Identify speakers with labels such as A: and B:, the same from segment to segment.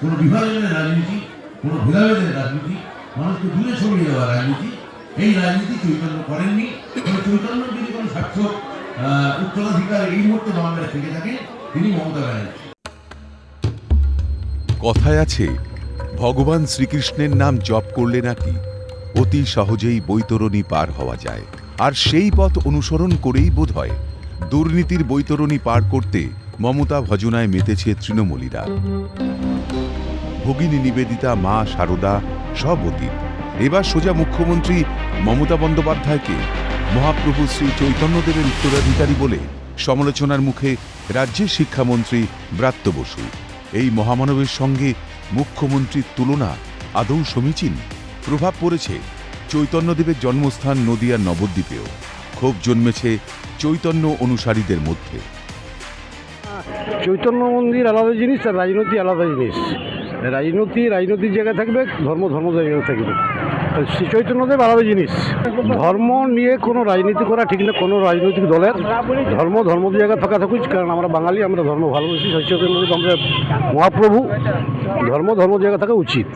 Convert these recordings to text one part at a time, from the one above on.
A: কোনো বিভাজনের রাজনীতি, কোনো ভেদাভেদের রাজনীতি, মানুষকে দূরে সরিয়ে দেওয়া রাজনীতি, এই রাজনীতি চৈতন্য করেননি। চৈতন্য যদি কোনো সার্থক উত্তরাধিকার এই মুহূর্তে বাংলায় থেকে থাকে, তিনি মমতা ব্যানার্জি।
B: কথায় আছে, ভগবান শ্রীকৃষ্ণের নাম জপ করলে নাকি অতি সহজেই বৈতরণী পার হওয়া যায়। আর সেই পথ অনুসরণ করেই বোধহয় দুর্নীতির বৈতরণী পার করতে মমতা ভজনায় মেতেছে তৃণমূলীরা। ভগিনী নিবেদিতা, মা শারদা সব অতীত। এবার সোজা মুখ্যমন্ত্রী মমতা বন্দ্যোপাধ্যায়কে মহাপ্রভু শ্রী চৈতন্যদেবের উত্তরাধিকারী বলে সমালোচনার মুখে রাজ্যের শিক্ষামন্ত্রী ব্রাত্য বসু। এই মহামানবের সঙ্গে মুখ্যমন্ত্রীর তুলনা আদৌ সমীচীন? প্রভাব পড়েছে চৈতন্যদেবের জন্মস্থান নদিয়ার নবদ্বীপেও। ক্ষোভ জন্মেছে চৈতন্য অনুসারীদের মধ্যে।
C: চৈতন্য মন্দির আলাদা জিনিস আর রাজনীতি আলাদা জিনিস। রাজনীতির জায়গায় থাকবে, ধর্ম জায়গায় থাকবে। শ্রী চৈতন্যদেব আলাদা জিনিস। ধর্ম নিয়ে কোনো রাজনীতি করা ঠিক না কোনো রাজনৈতিক দলের। ধর্ম জায়গায় থাকা থাকুক, কারণ আমরা বাঙালি, আমরা ধর্ম ভালোবাসি। শ্রী চৈতন্যদেব আমরা মহাপ্রভু। ধর্ম জায়গায় থাকা উচিত।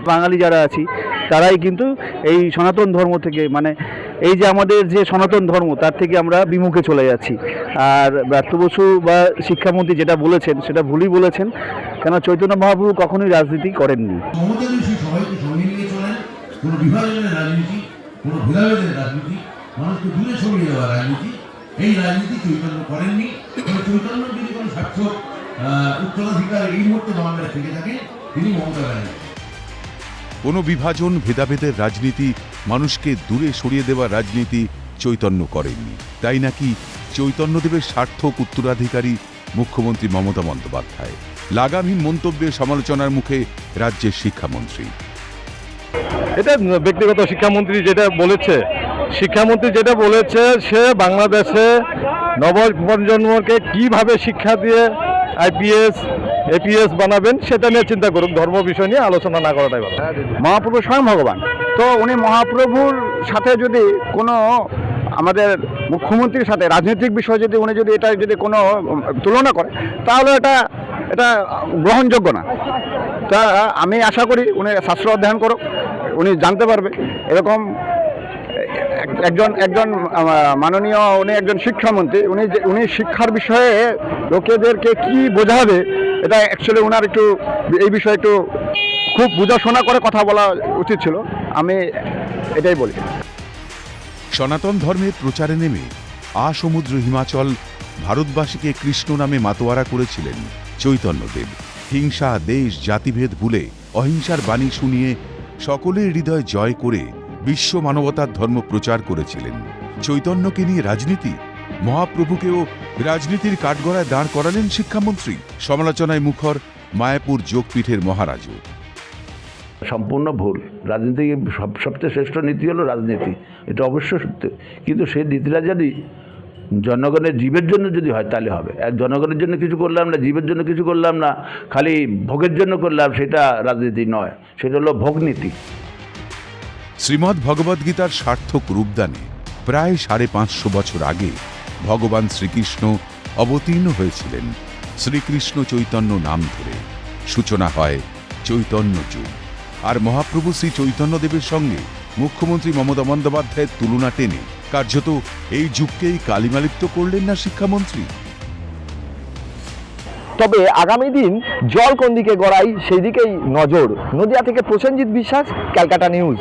D: বাঙালি যারা আছি তারাই কিন্তু এই সনাতন ধর্ম থেকে, মানে এই যে আমাদের যে সনাতন ধর্ম, তার থেকে আমরা বিমুখে চলে যাচ্ছি। আর ব্রাত্য বসু বা শিক্ষামন্ত্রী যেটা বলেছেন সেটা ভুলই বলেছেন, কেন চৈতন্য মহাপ্রভু কখনোই রাজনীতি করেননি।
A: মমতা দেশী সবাইকে সঙ্গে নিয়ে চলেন। কোনো বিভাজনের রাজনীতি, কোনো ভেদাভেদের রাজনীতি, মানুষকে দূরে সরিয়ে দেওয়া রাজনীতি, এই রাজনীতি চৈতন্য করেননি। চৈতন্য যদি কোনো সার্থক উত্তরাধিকার এই মুহূর্তে বাংলায় থেকে থাকে, তিনি মমতা ব্যানার্জি।
B: কোনো বিভাজন, ভেদাভেদের রাজনীতি, মানুষকে দূরে সরিয়ে দেওয়া রাজনীতি চৈতন্য করেননি। তাই নাকি চৈতন্যদেবের সার্থক উত্তরাধিকারী মুখ্যমন্ত্রী মমতা বন্দ্যোপাধ্যায়। লাগামহীন মন্তব্যে সমালোচনার মুখে রাজ্যের শিক্ষামন্ত্রী।
E: এটা ব্যক্তিগত শিক্ষামন্ত্রী যেটা বলেছে সে বাংলাদেশে নবপ্রজন্মকে কিভাবে শিক্ষা দিয়ে IPS APS বানাবেন সেটা নিয়ে চিন্তা করুক। ধর্ম বিষয় নিয়ে আলোচনা না করাটাই ভালো।
D: মহাপ্রভু স্বয়ং ভগবান, তো উনি মহাপ্রভুর সাথে যদি কোনো আমাদের মুখ্যমন্ত্রীর সাথে রাজনৈতিক বিষয় যদি উনি যদি এটা যদি কোনো তুলনা করে, তাহলে এটা গ্রহণযোগ্য না। তা আমি আশা করি উনি শাস্ত্র অধ্যয়ন করুক, উনি জানতে পারবে। এরকম একজন মাননীয় উনি একজন শিক্ষামন্ত্রী, উনি শিক্ষার বিষয়ে লোকেদেরকে কি বোঝাবে, এটা অ্যাকচুয়ালি ওনার একটু এই বিষয়ে একটু খুব বোঝাশোনা করে কথা বলা উচিত ছিল। আমি এটাই বলি।
B: সনাতন ধর্মের প্রচারে নেমে আসমুদ্র হিমাচল ভারতবাসীকে কৃষ্ণ নামে মাতোয়ারা করেছিলেন চৈতন্যদেব। হিংসা, দেশ, জাতিভেদ ভুলে অহিংসার বাণী শুনিয়ে সকলের হৃদয় জয় করে বিশ্ব মানবতার ধর্ম প্রচার করেছিলেন। চৈতন্যকে নিয়ে রাজনীতি, মহাপ্রভুকেও রাজনীতির কাঠগড়ায় দাঁড় করালেন শিক্ষামন্ত্রী। সমালোচনায় মুখর মায়াপুর যোগপীঠের মহারাজও।
F: সম্পূর্ণ ভুল। রাজনীতি সবচেয়ে শ্রেষ্ঠ নীতি হলো রাজনীতি, এটা অবশ্য সত্য। কিন্তু সেই নীতিটা যদি জনগণের জীবের জন্য যদি হয় তাহলে হবে। আর জনগণের জন্য কিছু করলাম না, জীবের জন্য কিছু করলাম না, খালি ভোগের জন্য করলাম, সেটা রাজনীতি নয়, সেটা হলো ভোগনীতি।
B: শ্রীমদ্ ভগবদ্গীতার সার্থক রূপদানে প্রায় 550 বছর আগে ভগবান শ্রীকৃষ্ণ অবতীর্ণ হয়েছিলেন শ্রীকৃষ্ণ চৈতন্য নাম ধরে। সূচনা হয় চৈতন্য যুগ। আর মহাপ্রভু শ্রী চৈতন্যদেবের সঙ্গে মুখ্যমন্ত্রী মমতা বন্দ্যোপাধ্যায়ের তুলনা টেনে কার্যত এই যুগকেই কালিমালিপ্ত করলেন না শিক্ষামন্ত্রী?
G: তবে আগামী দিন জল কোন দিকে গড়ায় সেই দিকেই নজর। নদিয়া থেকে প্রসেনজিৎ বিশ্বাস, ক্যালকাটা নিউজ।